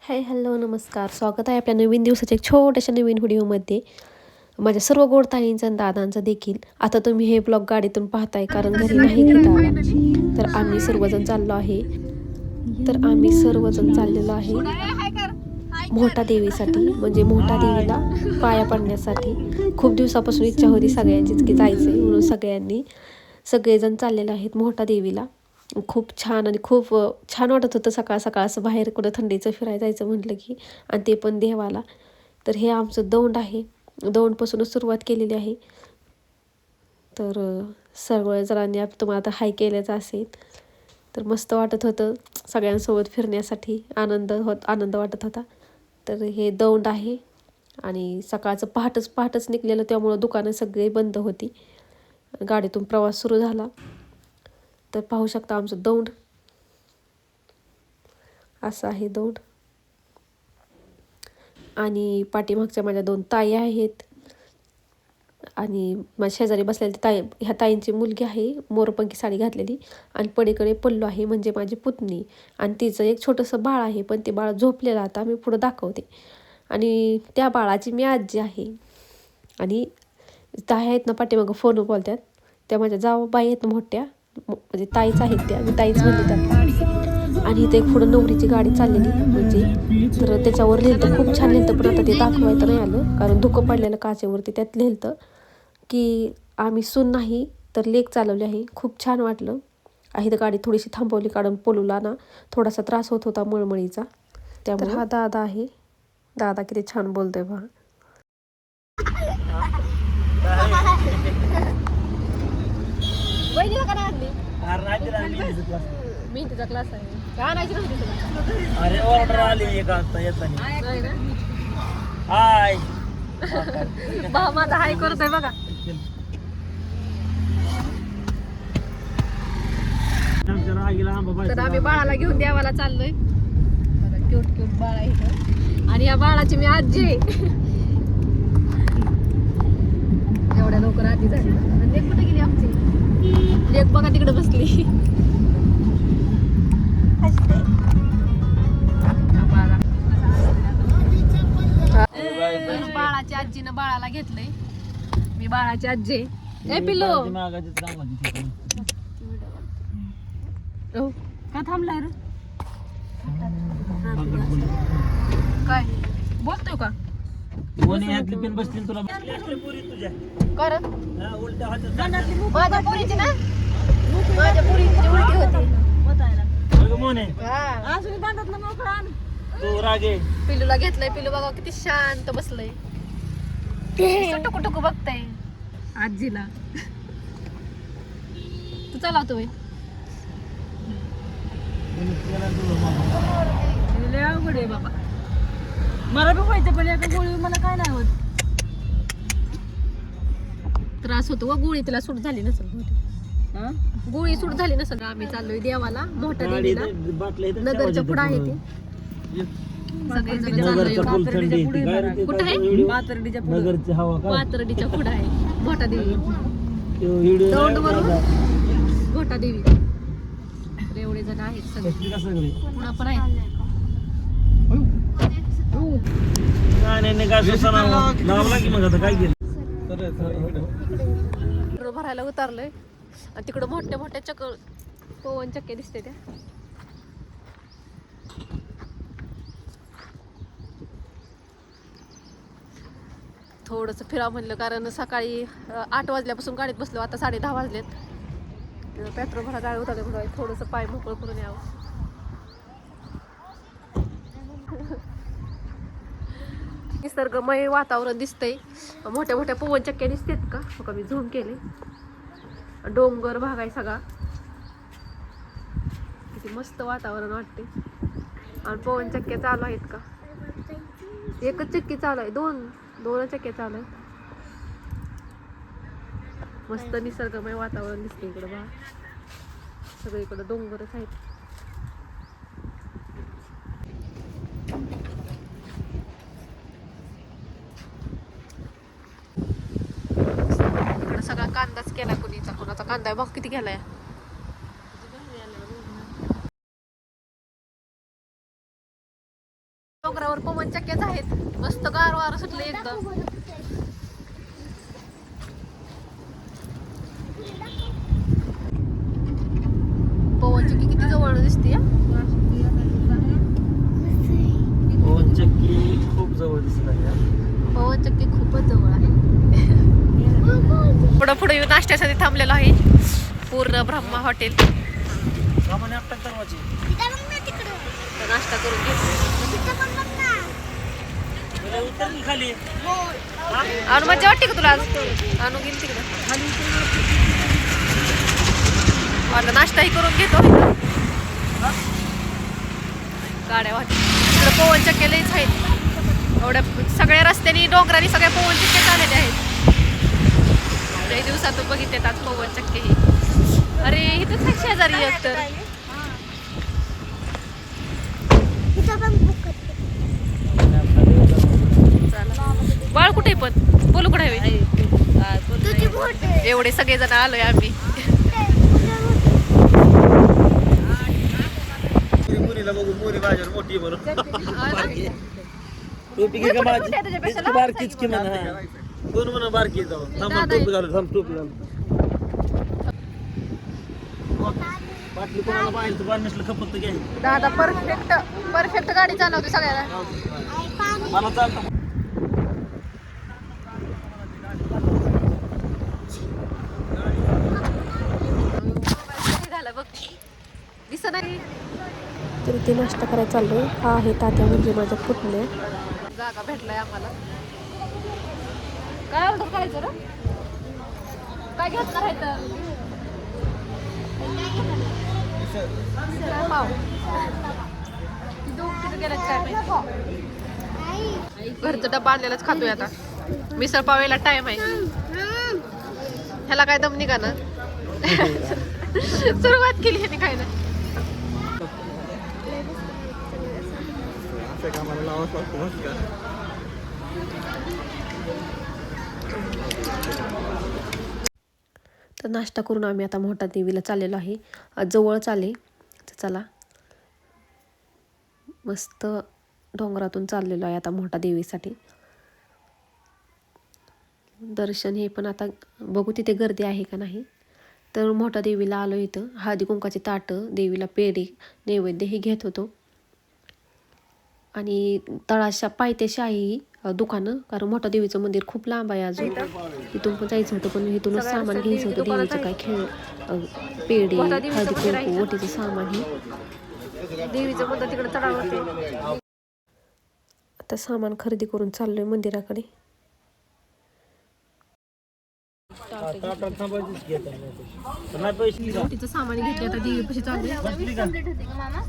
Hi hello नमस्कार. स्वागत आहे आपल्या नवीन दिवसाच्या एक छोट्याशा नवीन व्हिडिओमध्ये. माझ्या सर्व गोड ताईंचं आणि दादांचं देखील. आता तुम्ही हे ब्लॉग गाडीतून पाहताय कारण घरी नाही घेता आला. तर आम्ही सर्वजण चाललो आहे मोठा देवीसाठी, म्हणजे मोठा देवीला पाया पडण्यासाठी. खूप दिवसापासून इच्छा होती सगळ्यांचीच की जायचंय, म्हणून सगळेजण चाललेले आहेत मोठा देवीला. खूप छान आणि खूप छान वाटत होतं सकाळ सकाळ असं बाहेर कुठं थंडीचं फिरायला जायचं म्हटलं की, आणि ते पण देवाला. तर हे आमचं दौंड आहे, दौंडपासूनच सुरुवात केलेली आहे. तर सर्व जणांनी तुम्हाला आता हाय केल्याचं असेल तर मस्त वाटत होतं सगळ्यांसोबत फिरण्यासाठी. आनंद वाटत होता. तर हे दौंड आहे आणि सकाळचं पहाटच निघलेलं, त्यामुळं दुकानं सगळी बंद होती. गाडीतून प्रवास सुरू झाला. तर पाहू शकता आमचं दौंड असं आहे दौंड. आणि पाठीमागच्या माझ्या 2 ताई आहेत आणि माझ्या शेजारी बसलेली ह्या ताईंची मुलगी आहे, मोरपंखी साडी घातलेली. आणि पलीकडे पल्लू आहे, म्हणजे माझी पुतणी. आणि तिचं एक छोटंसं बाळ आहे, पण ते बाळ झोपलेलं आता मी पुढं दाखवते. आणि त्या बाळाची मी आजी आहे. आणि ताई आहेत ना पाठीमागं फोन बोलतात, त्या माझ्या जावबाई आहेत मोठ्या, म्हणजे ताईच आहेत त्या, मी ताईच म्हणते त्यांना. आणि इथे एक पुढं नवरीची गाडी चाललेली, म्हणजे तर त्याच्यावर लिहिलं खूप छान लिहिलं, पण आता ते दाखवायचं नाही आलं कारण धुकं पडलेलं काचेवरती. त्यात लिहिलं की आम्ही सून नाही तर लेक चालवली आहे. खूप छान वाटलं. तर गाडी थोडीशी थांबवली कारण पोलूला ना थोडासा त्रास होत होता मळमळीचा. त्यामुळे हा दादा आहे. दादा किती छान बोलतोय पहा. मेहंदीचा क्लास आहे. अरे ऑर्डर आली एक आता येताना. हाय माझा हाय करतोय बघा. तर आम्ही बाळाला घेऊन देवाला चाललोय. बघा क्यूट बाळ आहे. आणि या बाळाची मी आजी आहे. एवढ्या लवकर आजी झाली. लेक कुठे गेली आमची? लेक बघा तिकडे बसली. बाळाची आजीनं बाळाला घेतलंय. मी बाळाची आजी आहे. ए पिल्लू का थांबलाय रे? काय बोलतोय का? बसतील तुला कर उलट्या माझ्या पोरीची ना, माझ्या पोरीची उलटी होती. तू रागे पिल्लूला घेतलंय. पिल्लू बघा किती शांत बसलंय, टुकू बघताय आजीला. तू चालवतोय अवघड आहे बाबा. मला बी व्हायचं, पण एका गोळी मला काय नाही होत. त्रास होतो व गोळी तिला सूट झाली नसेल. गोळी सूट झाली नसेल. आम्ही चाललोय देवाला, मोठ्या देवीला. नगरच्या पुढे आहे ते. सगळेजण चाललोय. कुठं आहे? पातर्डीच्या पुढे आहे मोठा देवी. दौंडवरून मोठा देवी. तर एवढे जण आहेत सगळे. पुन्हा पण आहे. भरायला उतरलोय आणि तिकडं मोठ्या पवन चक्क्या दिसते त्या. थोडंसं फिरा म्हणलं कारण सकाळी 8 वाजल्यापासून गाडीत बसलो, आता 10:30 वाजलेत. पेट्रोल भरा गाडी उतरले म्हणून थोडंसं पाय मोकळं करून यावं. निसर्गमय वातावरण दिसतंय. मोठ्या पवन चक्क्या दिसतात का? हो का, मी झूम केले. डोंगर भाग आहे सगळा. किती मस्त वातावरण वाटते. आणि पवन चक्क्या चालू आहेत का? एकच चक्की चालू आहे, दोन चक्क्या चालू आहेत. मस्त निसर्गमय वातावरण दिसते इकडं बघा. सगळीकडे डोंगरच आहेत. सगळा कांदाच केला कुणाचा कांदा बघ किती केलाय. डोंगरावर पवन चक्क्याच आहेत. मस्त गार वारं सुटले एकदम. पवन चक्की किती जवळ दिसते. पवन चक्की खूप जवळ दिसत आहे. पवन चक्की खूपच जवळ आहे. पुढं पुढे येऊन नाश्त्यासाठी थांबलेलो आहे पूर्ण ब्रह्मा हॉटेल. सामान्य आपटा दरवाजे तर नाश्ता करून घेतो. उतर की खाली. अनु मजा वाटते का तुला आज? अनु गेली तिकडं. आता नाश्ताही करून घेतो. गाड्या वाटत तिकडं पवन चक्क्या लईच आहेत. एवढ्या सगळ्या रस्त्याने डोंगराने सगळ्या पवन चक्क्या आलेल्या आहेत. लई दिवसातून बघितले आज पवन चक्के हे. अरे इथंच आहे शेजारी एक तर. बाळ कुठे पण बोलू कुठे एवढे सगळे जण आलोय आम्ही. मुलीला बघून मोरी बाजार मोठी म्हणून टोपी घे का माझी बारकीच की म्हणा. कोण म्हणा बारकी जाऊ. थांब टोपी घालू. थांब टोपी घालू. बाटली कोणाला पाहिजे तर पाणी नसलं खपत घ्या. दादा परफेक्ट गाडी चालवते सगळ्याला. मला चालतं. तरी ते नाश्ता करायला चाललोय. हा आहे तात्या म्हणजे माझ्या पुतण्या. जागा भेटलाय आम्हाला. काय ऑर्डर करायचं रे? काय घेतणार आहे तर? पाव. घरचा डब्बा आणलेलाच खातोय आता. मिसळ पाव यायला टाइम आहे. ह्याला काय दम निघा ना. सुरुवात केली ह्याने खायला. तर नाश्ता करून आम्ही आता मोठा देवीला चाललेलो आहे. जवळच आले. तर चला मस्त डोंगरातून चाललेलो आहे आता मोठा देवीसाठी. दर्शन हे पण आता बघू तिथे गर्दी आहे का नाही. तर मोठा देवीला आलो. इथं हळदी कुंकाची ताटं, देवीला पेढे नैवेद्य हे घेत होतो. आणि तळाशा पायथ्याशी आहे दुकानं. कारण मोठा देवीचं मंदिर खूप लांब आहे अजून. इथून पण जायचं होतं पण इथूनच सामान घ्यायचं होतं. देवीचं काय खेळ पेढे हळदी कुंकू ओटीचं सामान हे देवीचं मंदिर तिकडे तळावर. आता सामान खरेदी करून चाललोय मंदिराकडे. ओटीचं सामान घेतलं आता देवीपाशी चाललंय.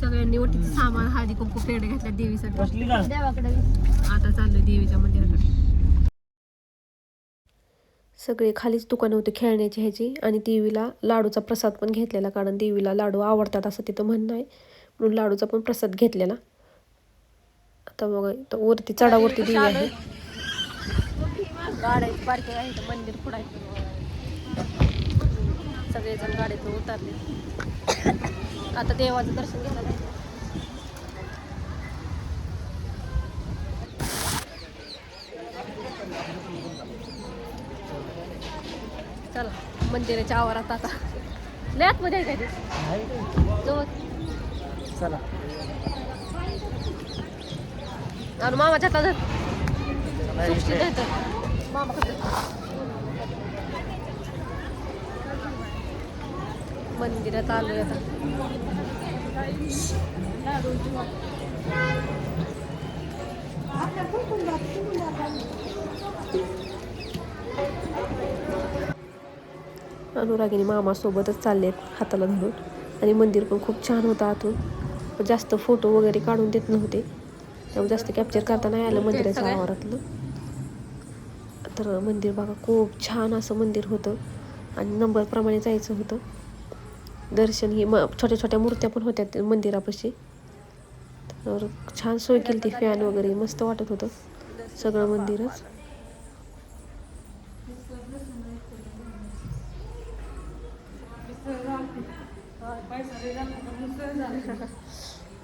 सगळ्यांनी ओटीचं सामान हळदी कुंकू पेढे घेतल्या देवीसाठी. आता चाललोय देवीच्या मंदिराकडे. सगळे खालीच दुकानं होते खेळण्याची ह्याची. आणि देवीला लाडूचा प्रसाद पण घेतलेला. कारण देवीला लाडू आवडतात असं तिथं म्हणणं आहे. म्हणून लाडूचा पण प्रसाद घेतलेला. आता बघा इथं वरती चढावरती देवी आहे. गाड्याची पार्किंग आहे तर मंदिर पुढे आहे. सगळेजण गाडीतून उतरले. आता देवाचं दर्शन घ्यायला जायचं. चला मंदिराच्या आवारात आता लय आतमध्ये आहे काय ते जवळ. चला आणि मामाच्या हातात मामा मंदिरात आलोय आता. अनुरागिनी मामा सोबतच चाललेत हाताला धरून. आणि मंदिर पण खूप छान होतं आतून. पण जास्त फोटो वगैरे काढून देत नव्हते त्यामुळे जास्त कॅप्चर करता नाही आलं मंदिराच्या आवारातलं. तर मंदिर बघा खूप छान असं मंदिर होतं. आणि नंबरप्रमाणे जायचं होतं. दर्शन ही छोट्या छोट्या मूर्त्या पण होत्या मंदिरापाशी. तर छान सोय केली ती. फॅन वगैरे मस्त वाटत होतं सगळं मंदिरच.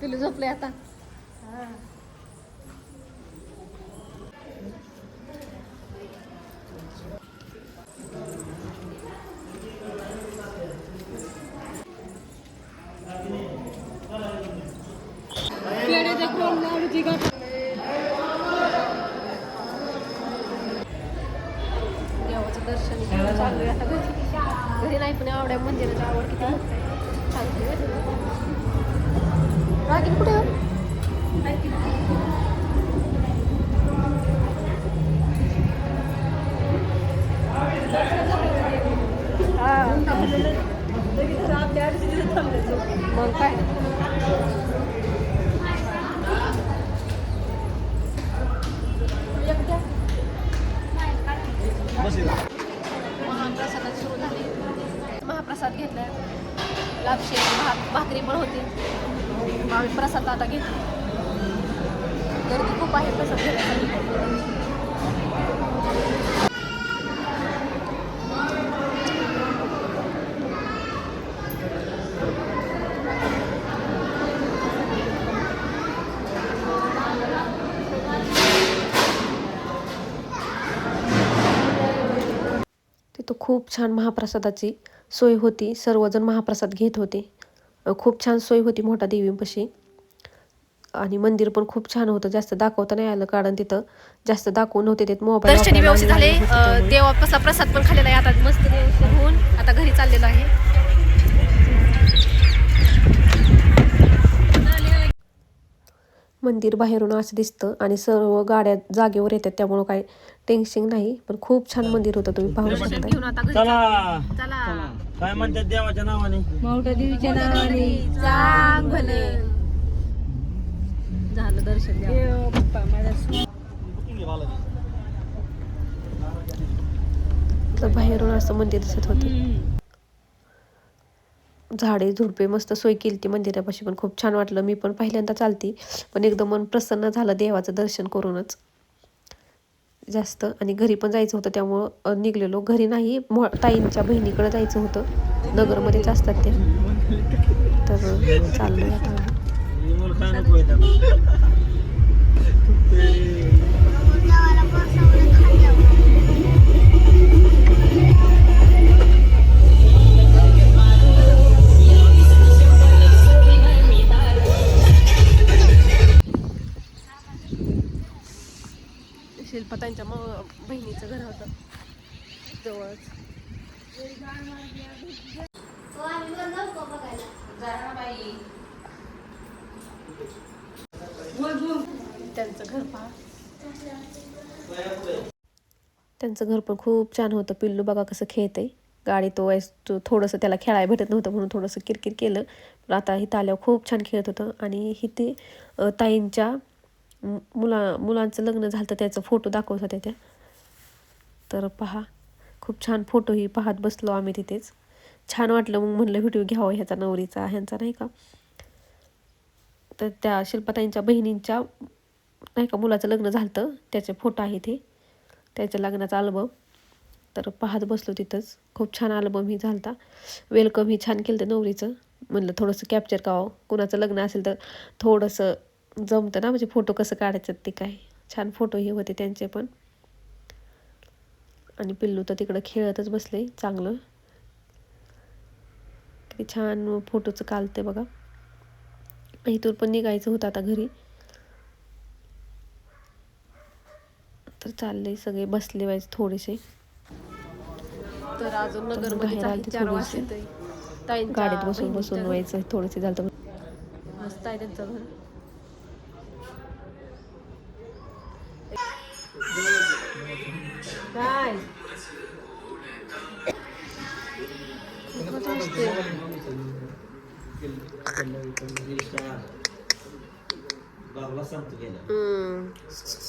पिलू झोपले आता. देवाचं दर्शन घेऊन चाललोय आता घरी नाही पण आवड्या मंदिराची आवड किती चालते रागीन कुठे मग काय महाप्रसादात सुरू झाले महाप्रसाद घेतलाय लापशी भाकरी पण होती आम्ही प्रसाद आता घेतला गर्दी खूप आहे प्रसाद घेण्यासाठी तिथं खूप छान महाप्रसादाची सोय होती सर्वजण महाप्रसाद घेत होते खूप छान सोय होती मोठा देवीपाशी आणि मंदिर पण खूप छान होतं जास्त दाखवता नाही आलं कारण तिथं जास्त दाखवून नव्हते ते मोबाईल दर्शनी व्यवस्थित झाले देवापासला प्रसाद पण खाल्लेला आहे आता मस्त व्यवस्थित होऊन आता घरी चाललेलो आहे मंदिर बाहेरून असं दिसतं आणि सर्व गाड्या जागेवर येतात त्यामुळं काही टेन्शन नाही पण खूप छान मंदिर होतं तुम्ही पाहू शकता घेऊन आता घरी चला काय म्हणतात देवाच्या नावाने मावटा देवीच्या नावाने झालं दर्शन तर बाहेरून असं मंदिर दिसत होतं झाडे झुडपे मस्त सोय केली ती मंदिरापाशी पण खूप छान वाटलं मी पण पहिल्यांदा चालती पण एकदम मन प्रसन्न झालं देवाचं दर्शन करूनच जास्त आणि घरी पण जायचं होतं त्यामुळं निघलेलो घरी नाही ताईंच्या बहिणीकडे जायचं होतं नगरमध्येच असतात त्या तर चाललोय आता शिल्पतांच्या बहिणीचं घर होतं जवळच त्यांचं घर पहा त्यांचं घर पण खूप छान होतं पिल्लू बघा कसं खेळतंय गाडी तो थोडंसं त्याला खेळायला भेटत नव्हतं म्हणून थोडंसं किरकिर केलं पण आता इथं आल्यावर खूप छान खेळत होतं आणि इथे ताईंच्या मुलांचं लग्न झालं तर त्याचा फोटो दाखवत होत्या त्या तर पहा खूप छान फोटोही पाहत बसलो आम्ही तिथेच छान वाटलं मग म्हणलं व्हिडिओ घ्यावा ह्याचा नवरीचा ह्यांचा नाही का तर त्या शिल्पाताईंच्या बहिणींच्या नाही का मुलाचं लग्न झालं त्याचे फोटो आहे ते त्याच्या लग्नाचा अल्बम तर पाहत बसलो तिथंच खूप छान अल्बम ही झालता वेलकम ही छान केलं नवरीचं म्हणलं थोडंसं कॅप्चर करावं कुणाचं लग्न असेल तर थोडंसं जमतं ना म्हणजे फोटो कसं काढायचं ते काय छान फोटो हे होते त्यांचे पण आणि पिल्लू तर तिकडं खेळतच बसले चांगलं किती छान फोटोचं काढते बघा इथून पण निघायचं होतं आता घरी तर चालले सगळे बसले व्हायचे थोडेसे तर अजून नगरमध्ये गाडीत बसून व्हायचं थोडेसे झालं मस्त आहे त्यांचं घर काय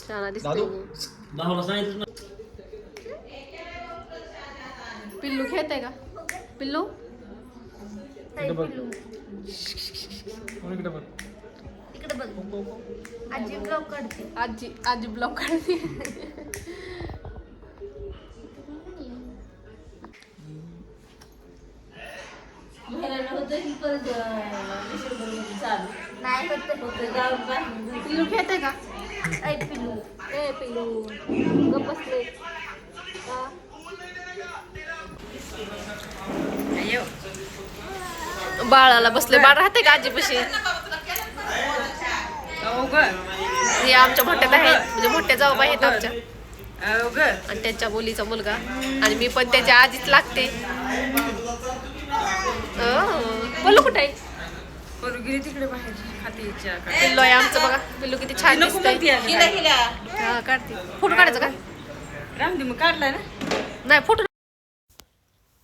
छान दिसतंय पिल्लू खेळतंय का पिल्लू इकडे बघ आजी ब्लॉग काढते आजी ब्लॉग काढते नाही पिल्लू खेळतंय का ऐ पिल्लू ए पिल्लू गप्प बसले बाळाला बसले बाळ राहते का आजीपाशी हे आमच्या मोठ्यात आहेत म्हणजे मोठ्या जाऊबाई आहेत आमच्या आणि त्यांच्या मुलीचा मुलगा आणि मी पण त्याच्या आधीच लागते. पल्लू कुठे आहे? तिकडे बाहेर खाते पिल्लू आहे आमचं बघा. पिल्लू किती छान दिसतंय. हा काढते. फोटो काढायचा का? राम दे मग काढलाय ना. नाही फोटो.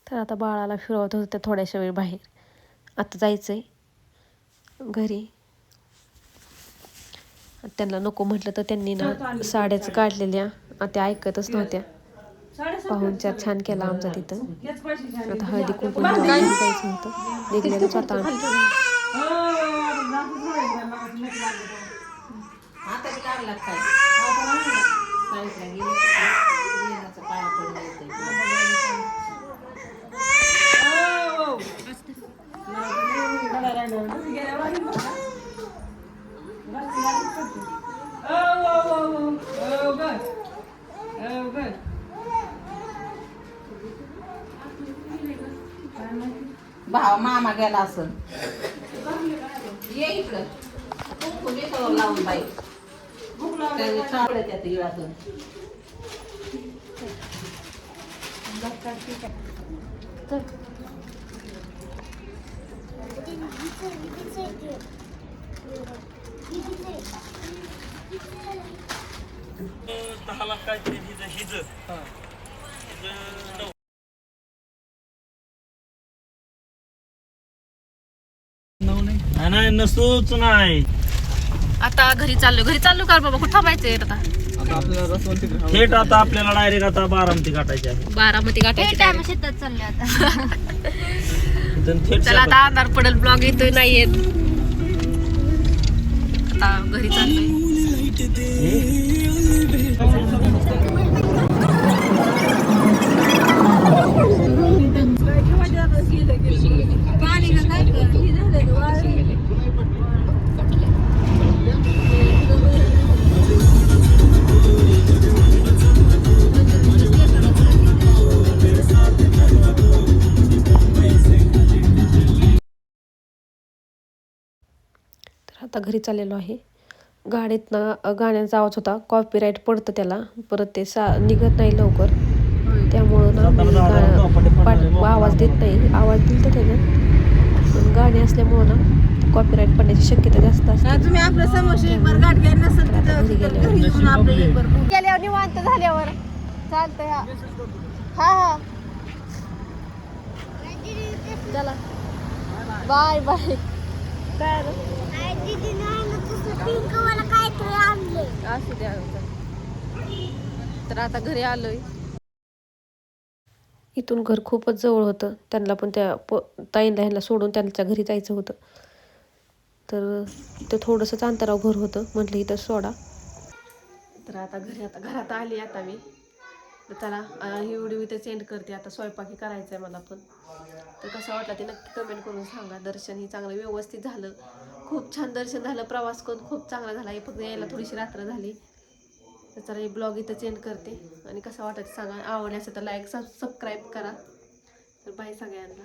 तर आता बाळाला फिरवत होते थोड्याशा वेळ बाहेर. आता जायचंय घरी. त्यांना नको म्हटलं तर त्यांनी ना साड्याच काढलेल्या त्या ऐकतच नव्हत्या. पाहुणचार छान केला आमचा तिथं. आता हळदी कुंकू जायचं होतं निघलेलंच आता भाव मामा गेला असं ये इकडं कुंकुम लावून बाई त्यात इळातून नाही नसूच नाही. आता घरी चाललो का बाबा? कुठं थांबायचंय आता? थेट आता आपल्याला डायरेक्ट आता बारामती गाठायची आहे. बारामती गाठायची. शेतात चालले आता. इथून थेट चला आता अंधार पडेल. ब्लॉग येतोय नाही येत. आता घरी चाललोय. आता घरी चाललेलो आहे. गाडीतनं गाण्याचा आवाज होता. कॉपीराईट पडतं त्याला. परत ते निघत नाही लवकर. त्यामुळं ना मी आवाज देत नाही. आवाज दिला तर त्यानं पण गाणी असल्यामुळं ना कॉपीराईट पडण्याची शक्यता जास्त असते. तुम्ही आपल्या समोर एक बार गाठ घ्यायला नसेल घरी गेल्यावर निवांत झाल्यावर चालतंय. हा हा चला बाय बाय. असू द्या. तर आता घरी आलोय. इथून घर खूपच जवळ होतं. त्यांना पण त्या ताईंना ह्यांना सोडून त्यांच्या घरी जायचं होतं. तर ते थोडंसंच अंतरावर घर होतं. म्हटलं इथं सोडा. तर आता घरात आली आता मी. तर चला ही व्हिडिओ इथे सेंड करते. आता स्वयंपाकी करायचं आहे मला पण. तर कसं वाटलं ते नक्की कमेंट करून सांगा. दर्शन ही चांगलं व्यवस्थित झालं. खूप छान दर्शन झालं. प्रवास करून खूप चांगला झाला. हे फक्त यायला थोडीशी रात्र झाली. तर चला हे ब्लॉग इथं सेंड करते. आणि कसं वाटतं सांगा. आवडलं असेल तर लाईक सबस्क्राईब करा. तर बाय सगळ्यांना.